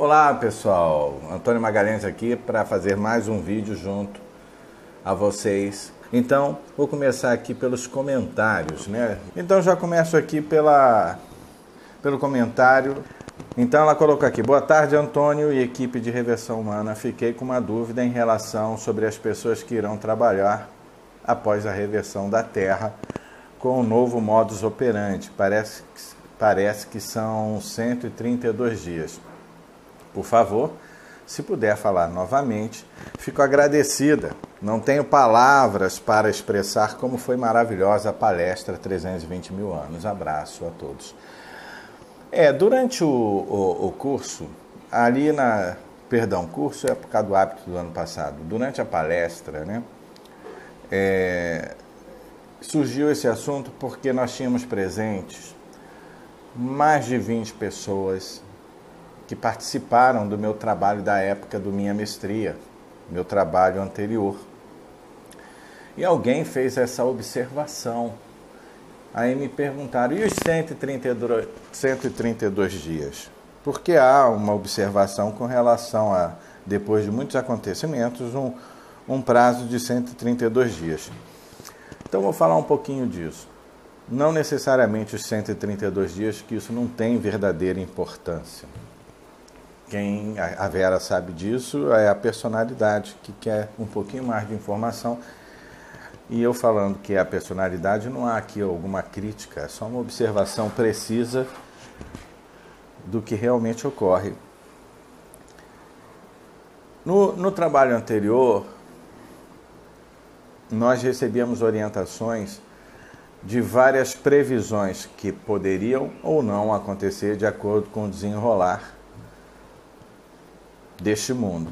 Olá pessoal, Antônio Magalhães aqui para fazer mais um vídeo junto a vocês. Então, vou começar aqui pelos comentários, né? Então já começo aqui pelo comentário. Então ela colocou aqui: boa tarde Antônio e equipe de reversão humana. Fiquei com uma dúvida em relação sobre as pessoas que irão trabalhar após a reversão da Terra com o novo modus operandi. Parece que são 132 dias. Por favor, se puder falar novamente, fico agradecida. Não tenho palavras para expressar como foi maravilhosa a palestra 320 mil anos. Abraço a todos. Durante o curso, curso é por causa do hábito do ano passado. Durante a palestra, né, surgiu esse assunto porque nós tínhamos presentes mais de 20 pessoas que participaram do meu trabalho da época da minha mestria, meu trabalho anterior. E alguém fez essa observação. Aí me perguntaram, e os 132 dias? Porque há uma observação com relação a, depois de muitos acontecimentos, um prazo de 132 dias. Então vou falar um pouquinho disso. Não necessariamente os 132 dias, que isso não tem verdadeira importância. A Vera sabe disso, é a personalidade que quer um pouquinho mais de informação. E eu falando que é a personalidade, não há aqui alguma crítica, é só uma observação precisa do que realmente ocorre. No trabalho anterior, nós recebíamos orientações de várias previsões que poderiam ou não acontecer de acordo com o desenrolar deste mundo,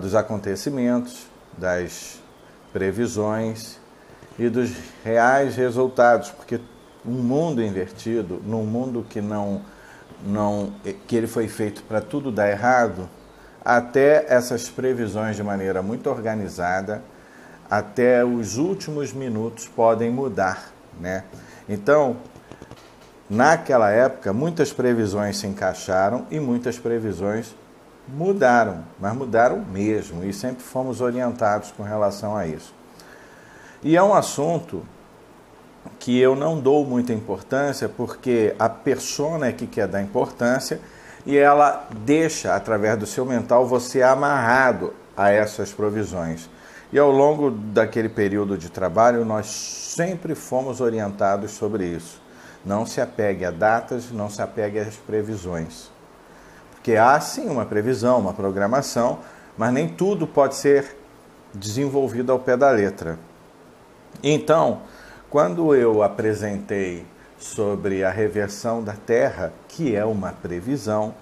dos acontecimentos, das previsões e dos reais resultados, porque um mundo invertido, num mundo que ele foi feito para tudo dar errado, até essas previsões de maneira muito organizada, até os últimos minutos podem mudar, né? Então, naquela época, muitas previsões se encaixaram e muitas previsões mudaram, mas mudaram mesmo, e sempre fomos orientados com relação a isso. E é um assunto que eu não dou muita importância, porque a persona é que quer dar importância e ela deixa, através do seu mental, você amarrado a essas provisões. E ao longo daquele período de trabalho, nós sempre fomos orientados sobre isso. Não se apegue a datas, não se apegue às previsões. Porque há sim uma previsão, uma programação, mas nem tudo pode ser desenvolvido ao pé da letra. Então, quando eu apresentei sobre a reversão da Terra, que é uma previsão,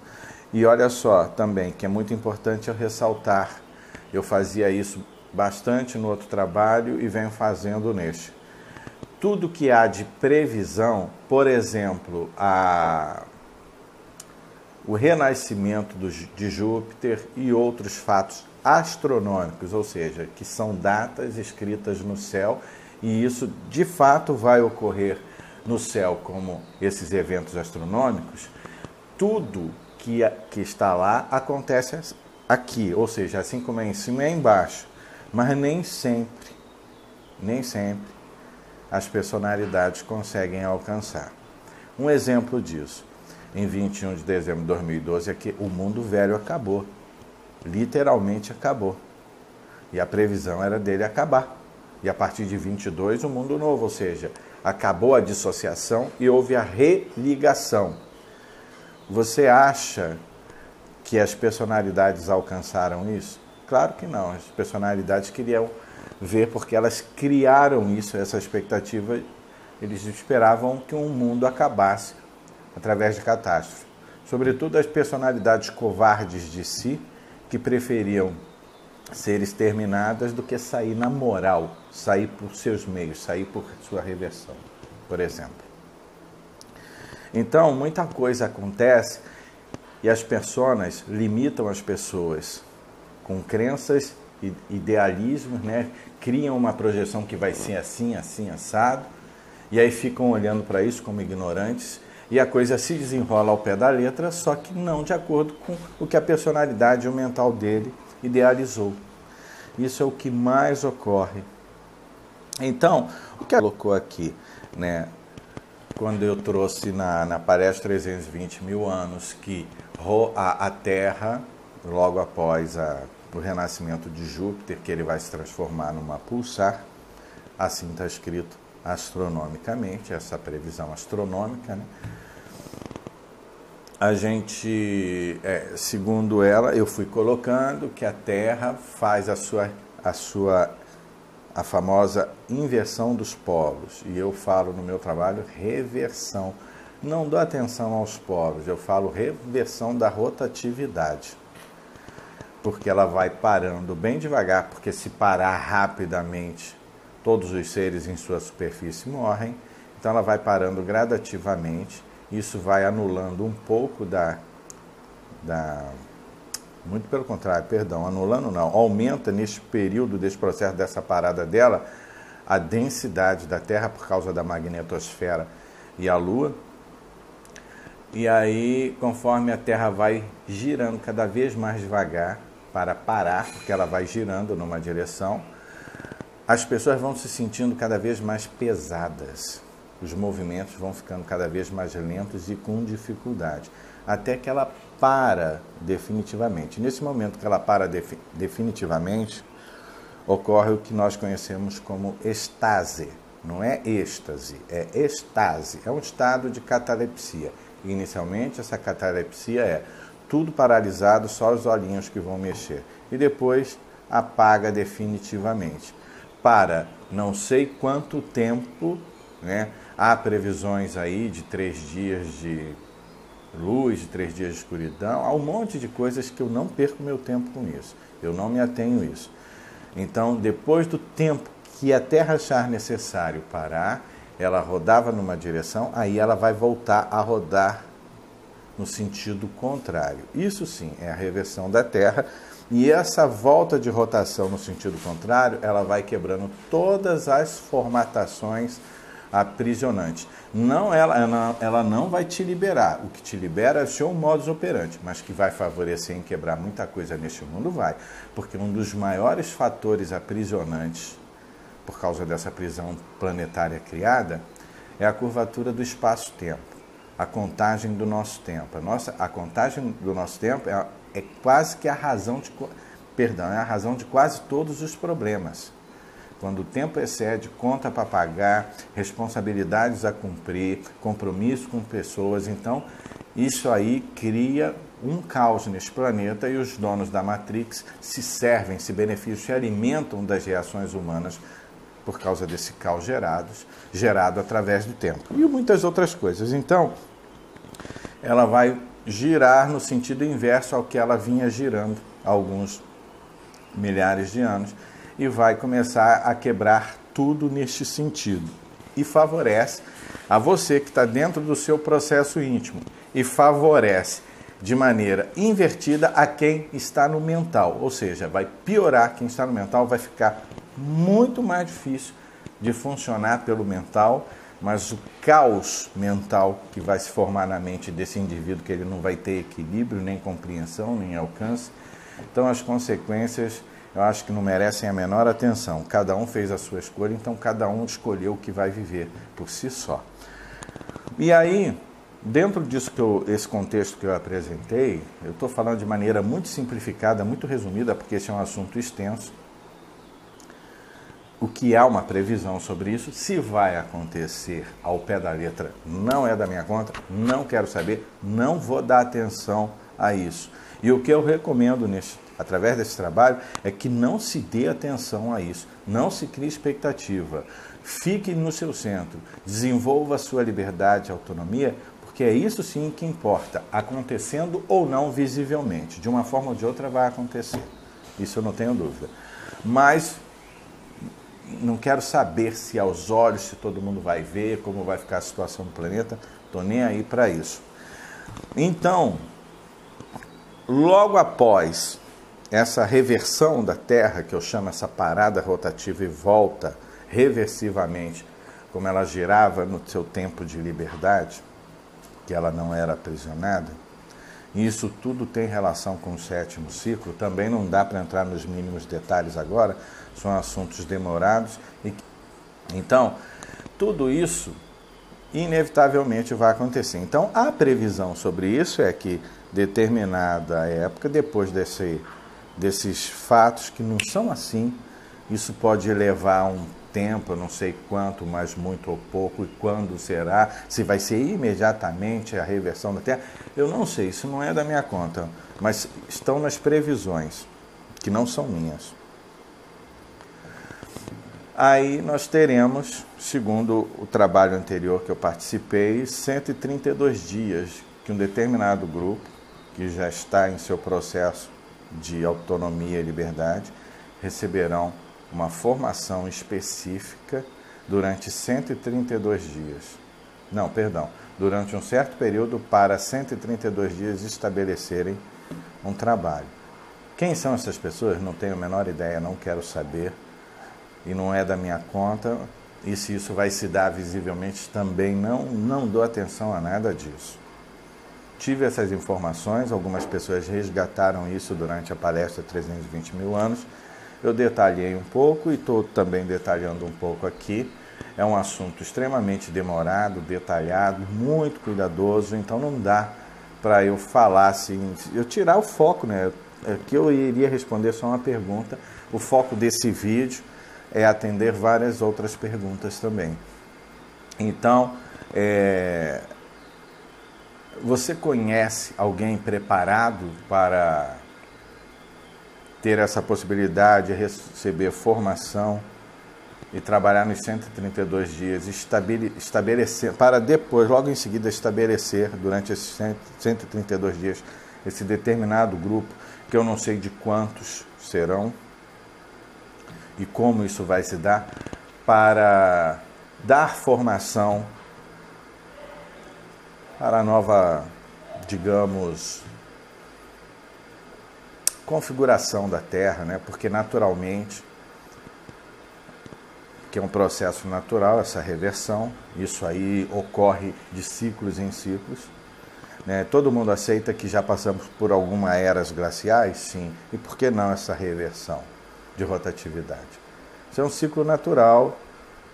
e olha só também que é muito importante eu ressaltar, eu fazia isso bastante no outro trabalho e venho fazendo neste. Tudo que há de previsão, por exemplo, o renascimento de Júpiter e outros fatos astronômicos, ou seja, que são datas escritas no céu, e isso de fato vai ocorrer no céu, como esses eventos astronômicos, tudo que está lá acontece aqui, ou seja, assim como é em cima é embaixo, mas nem sempre as personalidades conseguem alcançar. Um exemplo disso, em 21 de dezembro de 2012, é que o mundo velho acabou, literalmente acabou, e a previsão era dele acabar. E a partir de 22, o mundo novo, ou seja, acabou a dissociação e houve a religação. Você acha que as personalidades alcançaram isso? Claro que não, as personalidades queriam ver, porque elas criaram isso, essa expectativa, eles esperavam que um mundo acabasse através de catástrofe. Sobretudo as personalidades covardes de si, que preferiam ser exterminadas do que sair na moral, sair por seus meios, sair por sua reversão, por exemplo. Então, muita coisa acontece e as personas limitam as pessoas com crenças, idealismos, né? Criam uma projeção que vai ser assim, assim, assado, e aí ficam olhando para isso como ignorantes, E a coisa se desenrola ao pé da letra, só que não de acordo com o que a personalidade e o mental dele idealizou. Isso é o que mais ocorre. Então, o que ela colocou aqui, né, quando eu trouxe na palestra 320 mil anos, que a Terra, logo após o renascimento de Júpiter, que ele vai se transformar numa pulsar, assim está escrito astronomicamente, essa previsão astronômica, né? A gente, segundo ela, eu fui colocando que a Terra faz a famosa inversão dos polos, e eu falo no meu trabalho reversão. Não dou atenção aos polos, eu falo reversão da rotatividade, porque ela vai parando bem devagar, porque se parar rapidamente, todos os seres em sua superfície morrem, então ela vai parando gradativamente. Isso vai anulando um pouco muito pelo contrário, perdão, anulando não, aumenta neste período desse processo, dessa parada dela, a densidade da Terra por causa da magnetosfera e a Lua. E aí, conforme a Terra vai girando cada vez mais devagar para parar, porque ela vai girando numa direção, as pessoas vão se sentindo cada vez mais pesadas. Os movimentos vão ficando cada vez mais lentos e com dificuldade, até que ela para definitivamente. Nesse momento que ela para definitivamente, ocorre o que nós conhecemos como estase. Não é êxtase, é estase. É um estado de catalepsia. Inicialmente, essa catalepsia é tudo paralisado, só os olhinhos que vão mexer. E depois apaga definitivamente. Para não sei quanto tempo, né? Há previsões aí de 3 dias de luz, de 3 dias de escuridão. Há um monte de coisas que eu não perco meu tempo com isso. Eu não me atenho a isso. Então, depois do tempo que a Terra achar necessário parar, ela rodava numa direção, aí ela vai voltar a rodar no sentido contrário. Isso sim é a reversão da Terra. E essa volta de rotação no sentido contrário, ela vai quebrando todas as formatações aprisionantes. Ela não vai te liberar. O que te libera é o seu modus operandi, mas que vai favorecer em quebrar muita coisa neste mundo, vai. Porque um dos maiores fatores aprisionantes, por causa dessa prisão planetária criada, é a curvatura do espaço-tempo, a contagem do nosso tempo. A contagem do nosso tempo é quase que a razão de quase todos os problemas. Quando o tempo excede, conta para pagar, responsabilidades a cumprir, compromisso com pessoas. Então, isso aí cria um caos neste planeta e os donos da Matrix se servem, se beneficiam, se alimentam das reações humanas por causa desse caos gerado através do tempo. E muitas outras coisas. Então, ela vai girar no sentido inverso ao que ela vinha girando há alguns milhares de anos, e vai começar a quebrar tudo neste sentido. E favorece a você que está dentro do seu processo íntimo, e favorece de maneira invertida a quem está no mental. Ou seja, vai piorar quem está no mental, vai ficar muito mais difícil de funcionar pelo mental, mas o caos mental que vai se formar na mente desse indivíduo, que ele não vai ter equilíbrio, nem compreensão, nem alcance. Então as consequências, eu acho que não merecem a menor atenção. Cada um fez a sua escolha, então cada um escolheu o que vai viver por si só. E aí, dentro disso esse contexto que eu apresentei, eu estou falando de maneira muito simplificada, muito resumida, porque esse é um assunto extenso. O que há uma previsão sobre isso, se vai acontecer ao pé da letra, não é da minha conta, não quero saber, não vou dar atenção a isso. E o que eu recomendo através desse trabalho é que não se dê atenção a isso, não se crie expectativa, fique no seu centro, desenvolva a sua liberdade e autonomia, porque é isso sim que importa, acontecendo ou não visivelmente, de uma forma ou de outra vai acontecer, isso eu não tenho dúvida. Mas não quero saber se aos olhos, se todo mundo vai ver, como vai ficar a situação do planeta, estou nem aí para isso. Então, logo após essa reversão da Terra, que eu chamo essa parada rotativa e volta reversivamente, como ela girava no seu tempo de liberdade, que ela não era aprisionada. Isso tudo tem relação com o sétimo ciclo, também não dá para entrar nos mínimos detalhes agora, são assuntos demorados. Então, tudo isso inevitavelmente vai acontecer. Então, a previsão sobre isso é que determinada época, depois desses fatos que não são assim, isso pode levar um tempo, eu não sei quanto, mas muito ou pouco, e quando será, se vai ser imediatamente a reversão da Terra, eu não sei, isso não é da minha conta, mas estão nas previsões, que não são minhas. Aí nós teremos, segundo o trabalho anterior que eu participei, 132 dias que um determinado grupo, que já está em seu processo de autonomia e liberdade, receberão uma formação específica durante 132 dias. Não, perdão, durante um certo período para 132 dias estabelecerem um trabalho. Quem são essas pessoas? Não tenho a menor ideia, não quero saber. E não é da minha conta, e se isso vai se dar visivelmente também não dou atenção a nada disso. Tive essas informações, algumas pessoas resgataram isso durante a palestra 320 mil anos, eu detalhei um pouco e estou também detalhando um pouco aqui. É um assunto extremamente demorado, detalhado, muito cuidadoso, então não dá para eu falar assim, eu tirar o foco, né? Aqui eu iria responder só uma pergunta, o foco desse vídeo é atender várias outras perguntas também. Então, você conhece alguém preparado para ter essa possibilidade de receber formação e trabalhar nos 132 dias, estabelecer, para depois, logo em seguida, estabelecer durante esses 132 dias esse determinado grupo, que eu não sei de quantos serão, e como isso vai se dar, para dar formação para a nova, digamos, configuração da Terra, né? Porque naturalmente, que é um processo natural, essa reversão, isso aí ocorre de ciclos em ciclos, né? Todo mundo aceita que já passamos por algumas eras glaciais, sim, e por que não essa reversão de rotatividade? Isso é um ciclo natural,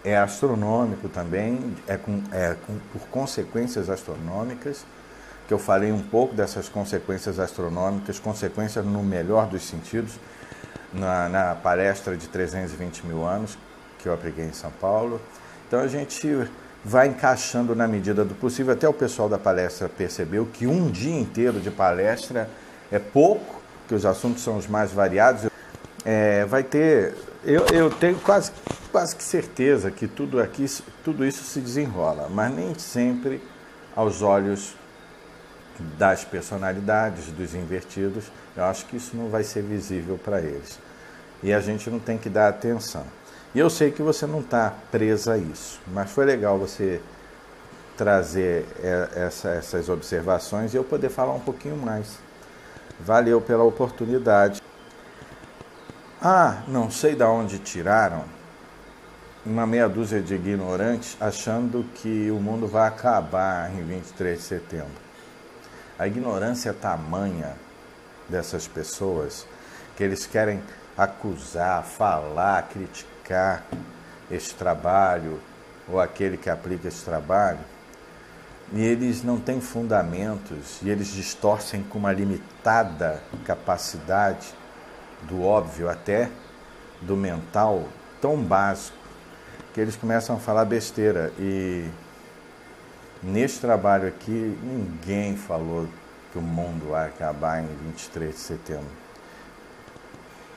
é astronômico também, por consequências astronômicas, que eu falei um pouco dessas consequências astronômicas, consequências no melhor dos sentidos, na palestra de 320 mil anos, que eu apliquei em São Paulo. Então a gente vai encaixando na medida do possível, até o pessoal da palestra percebeu que um dia inteiro de palestra é pouco, que os assuntos são os mais variados. Vai ter, eu tenho quase que certeza que tudo isso se desenrola, mas nem sempre aos olhos das personalidades, dos invertidos, eu acho que isso não vai ser visível para eles. E a gente não tem que dar atenção. E eu sei que você não está presa a isso, mas foi legal você trazer essas observações e eu poder falar um pouquinho mais. Valeu pela oportunidade. Não sei de onde tiraram uma meia dúzia de ignorantes achando que o mundo vai acabar em 23 de setembro. A ignorância tamanha dessas pessoas que eles querem acusar, falar, criticar esse trabalho ou aquele que aplica esse trabalho, e eles não têm fundamentos e eles distorcem com uma limitada capacidade do óbvio, até do mental, tão básico, que eles começam a falar besteira. E neste trabalho aqui, ninguém falou que o mundo vai acabar em 23 de setembro.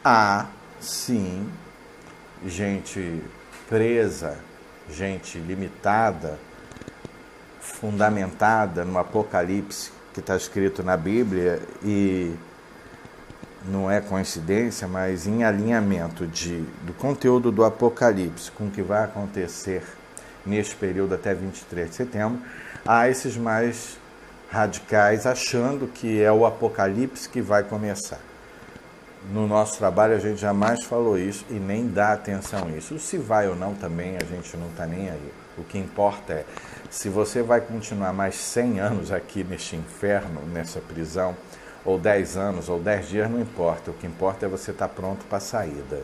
Há, sim, gente presa, gente limitada, fundamentada no Apocalipse que está escrito na Bíblia, e não é coincidência, mas em alinhamento do conteúdo do Apocalipse com o que vai acontecer neste período até 23 de setembro, há esses mais radicais achando que é o Apocalipse que vai começar. No nosso trabalho a gente jamais falou isso e nem dá atenção a isso. Se vai ou não também a gente não está nem aí. O que importa é, se você vai continuar mais 100 anos aqui neste inferno, nessa prisão, ou 10 anos, ou 10 dias, não importa. O que importa é você estar pronto para a saída.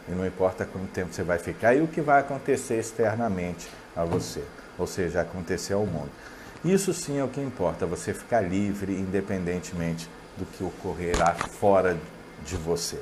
E não importa quanto tempo você vai ficar e o que vai acontecer externamente a você, ou seja, acontecer ao mundo. Isso sim é o que importa, você ficar livre independentemente do que ocorrerá fora de você.